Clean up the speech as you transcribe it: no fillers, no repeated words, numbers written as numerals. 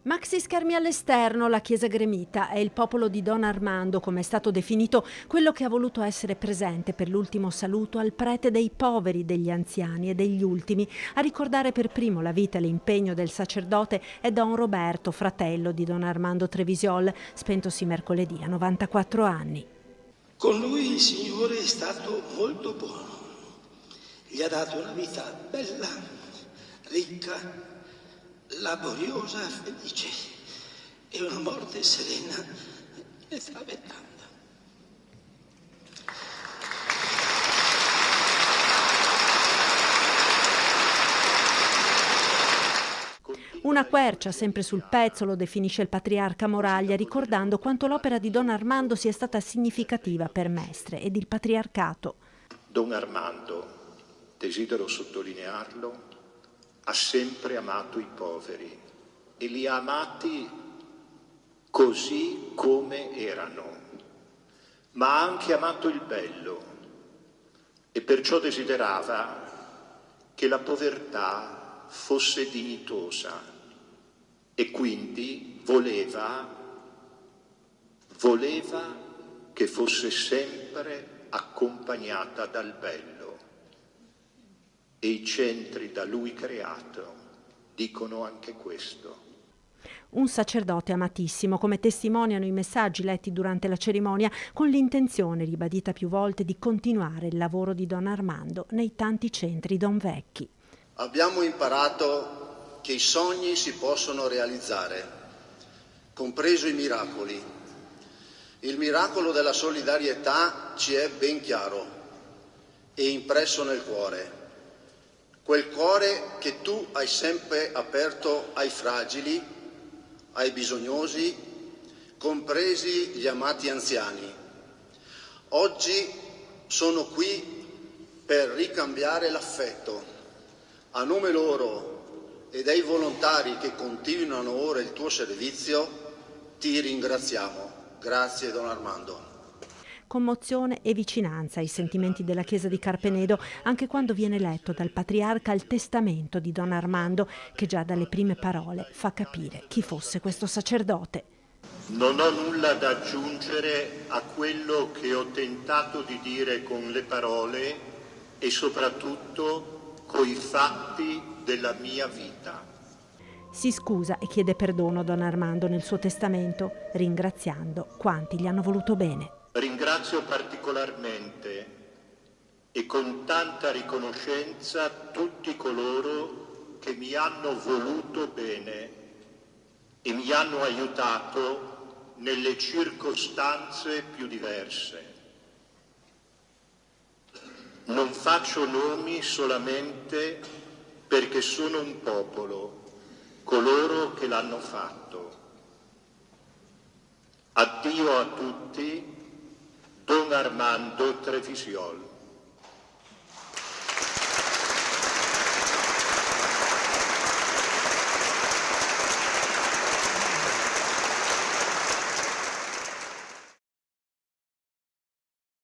Maxi schermi all'esterno, la chiesa gremita è il popolo di Don Armando, come è stato definito, quello che ha voluto essere presente per l'ultimo saluto al prete dei poveri, degli anziani e degli ultimi. A ricordare per primo la vita e l'impegno del sacerdote è Don Roberto, fratello di Don Armando Trevisiol, spentosi mercoledì a 94 anni. Con lui il Signore è stato molto buono. Gli ha dato una vita bella, ricca, laboriosa, felice e una morte serena e travettanda. Una quercia sempre sul pezzo, lo definisce il patriarca Moraglia, ricordando quanto l'opera di Don Armando sia stata significativa per Mestre ed il patriarcato. Don Armando, desidero sottolinearlo, ha sempre amato i poveri e li ha amati così come erano, ma ha anche amato il bello e perciò desiderava che la povertà fosse dignitosa e quindi voleva che fosse sempre accompagnata dal bello. E i centri da lui creato dicono anche questo. Un sacerdote amatissimo, come testimoniano i messaggi letti durante la cerimonia, con l'intenzione ribadita più volte di continuare il lavoro di Don Armando nei tanti centri Don Vecchi. Abbiamo imparato che i sogni si possono realizzare, compreso i miracoli. Il miracolo della solidarietà ci è ben chiaro e impresso nel cuore. Quel cuore che tu hai sempre aperto ai fragili, ai bisognosi, compresi gli amati anziani. Oggi sono qui per ricambiare l'affetto. A nome loro e dei volontari che continuano ora il tuo servizio, ti ringraziamo. Grazie Don Armando. Commozione e vicinanza ai sentimenti della chiesa di Carpenedo anche quando viene letto dal patriarca il testamento di Don Armando, che già dalle prime parole fa capire chi fosse questo sacerdote. Non ho nulla da aggiungere a quello che ho tentato di dire con le parole e soprattutto coi fatti della mia vita. Si scusa e chiede perdono a Don Armando nel suo testamento, ringraziando quanti gli hanno voluto bene. Ringrazio particolarmente e con tanta riconoscenza tutti coloro che mi hanno voluto bene e mi hanno aiutato nelle circostanze più diverse. Non faccio nomi solamente perché sono un popolo, coloro che l'hanno fatto. Addio a tutti, Don Armando Trevisiol.